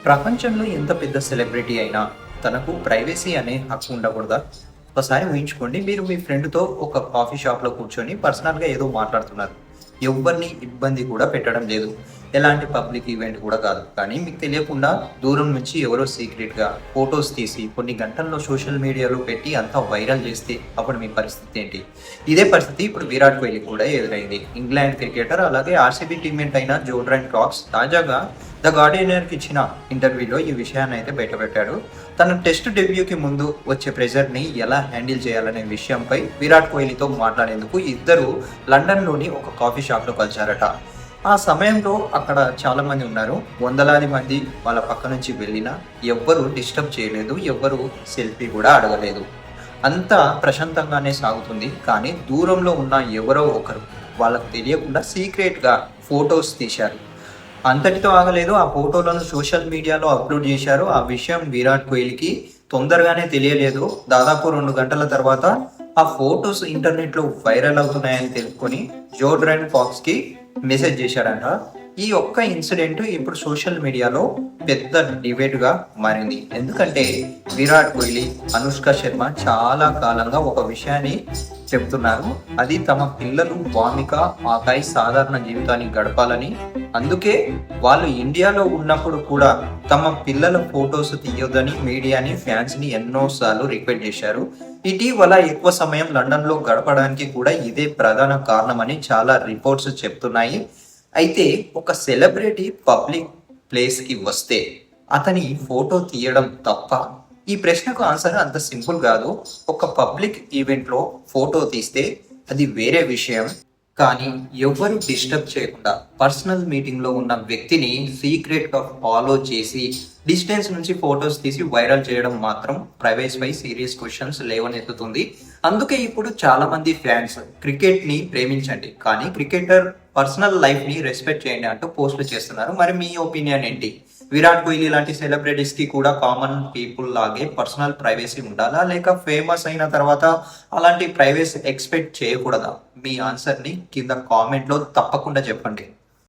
ప్రపంచంలో ఎంత పెద్ద సెలబ్రిటీ అయినా తనకు ప్రైవసీ అనే హక్కు ఉండకూడదా? ఒకసారి ఊహించుకోండి, మీరు మీ ఫ్రెండ్తో ఒక కాఫీ షాప్లో కూర్చొని పర్సనల్గా ఏదో మాట్లాడుతున్నారు. ఎవ్వరిని ఇబ్బంది కూడా పెట్టడం లేదు, ఎలాంటి పబ్లిక్ ఈవెంట్ కూడా కాదు. కానీ మీకు తెలియకుండా దూరం నుంచి ఎవరో సీక్రెట్గా ఫొటోస్ తీసి కొన్ని గంటల్లో సోషల్ మీడియాలో పెట్టి అంతా వైరల్ చేస్తే అప్పుడు మీ పరిస్థితి ఏంటి? ఇదే పరిస్థితి ఇప్పుడు విరాట్ కోహ్లీ కూడా ఎదురైంది. ఇంగ్లాండ్ క్రికెటర్, అలాగే ఆర్సీబీ టీమ్మేట్ అయిన జోర్డాన్ క్రాక్స్ తాజాగా ద గార్డియన్కి ఇచ్చిన ఇంటర్వ్యూలో ఈ విషయాన్ని అయితే బయటపెట్టాడు. తన టెస్ట్ డెబ్యూకి ముందు వచ్చే ప్రెజర్ని ఎలా హ్యాండిల్ చేయాలనే విషయంపై విరాట్ కోహ్లీతో మాట్లాడేందుకు ఇద్దరు లండన్లోని ఒక కాఫీ షాప్లో కలిశారట. ఆ సమయంలో అక్కడ చాలా మంది ఉన్నారు, వందలాది మంది వాళ్ళ పక్క నుంచి వెళ్ళినా ఎవ్వరు డిస్టర్బ్ చేయలేదు, ఎవ్వరు సెల్ఫీ కూడా అడగలేదు. అంతా ప్రశాంతంగానే సాగుతుంది. కానీ దూరంలో ఉన్న ఎవరో ఒకరు వాళ్ళకు తెలియకుండా సీక్రెట్గా ఫొటోస్ తీశారు. అంతటితో ఆగలేదు, ఆ ఫోటోలను సోషల్ మీడియాలో అప్లోడ్ చేశారు. ఆ విషయం విరాట్ కోహ్లీకి తొందరగానే తెలియలేదు. దాదాపు 2 గంటల తర్వాత ఆ ఫొటోస్ ఇంటర్నెట్లో వైరల్ అవుతున్నాయని తెలుసుకొని జోర్డాన్ ఫాక్స్కి మెసేజ్ చేశాడంట. ఈ ఒక్క ఇన్సిడెంట్ ఇప్పుడు సోషల్ మీడియాలో పెద్ద డిబేట్గా మారింది. ఎందుకంటే విరాట్ కోహ్లీ, అనుష్క శర్మ చాలా కాలంగా ఒక విషయాన్ని చెప్తున్నారు. అది తమ పిల్లలు వామిక, ఆకాయ్ సాధారణ జీవితాన్ని గడపాలని. అందుకే వాళ్ళు ఇండియాలో ఉన్నప్పుడు కూడా తమ పిల్లల ఫొటోస్ తీయొద్దని మీడియాని, ఫ్యాన్స్ని ఎన్నోసార్లు రిక్వెస్ట్ చేశారు. ఇటీవల ఎక్కువ సమయం లండన్లో గడపడానికి కూడా ఇదే ప్రధాన కారణమని చాలా రిపోర్ట్స్ చెప్తున్నాయి. అయితే ఒక సెలబ్రిటీ పబ్లిక్ ప్లేస్కి వస్తే అతని ఫోటో తీయడం తప్ప? ఈ ప్రశ్నకు ఆన్సర్ అంత సింపుల్ కాదు. ఒక పబ్లిక్ ఈవెంట్లో ఫోటో తీస్తే అది వేరే విషయం. కానీ ఎవ్వరు డిస్టర్బ్ చేయకుండా పర్సనల్ మీటింగ్లో ఉన్న వ్యక్తిని సీక్రెట్గా ఫాలో చేసి డిస్టెన్స్ నుంచి ఫొటోస్ తీసి వైరల్ చేయడం మాత్రం ప్రైవసీపై సీరియస్ క్వశ్చన్స్ లేవనెత్తుతుంది. అందుకే ఇప్పుడు చాలా మంది ఫ్యాన్స్ క్రికెట్ని ప్రేమించండి కానీ క్రికెటర్ పర్సనల్ లైఫ్ని రెస్పెక్ట్ చేయండి అంటూ పోస్టులు చేస్తున్నారు. మరి మీ ఒపీనియన్ ఏంటి? విరాట్ కోహ్లీ లాంటి సెలబ్రిటీస్కి కూడా కామన్ పీపుల్ లాగే పర్సనల్ ప్రైవసీ ఉండాలా, లేక ఫేమస్ అయిన తర్వాత అలాంటి ప్రైవసీ ఎక్స్పెక్ట్ చేయకూడదా? మీ ఆన్సర్ని కింద కామెంట్లో తప్పకుండా చెప్పండి.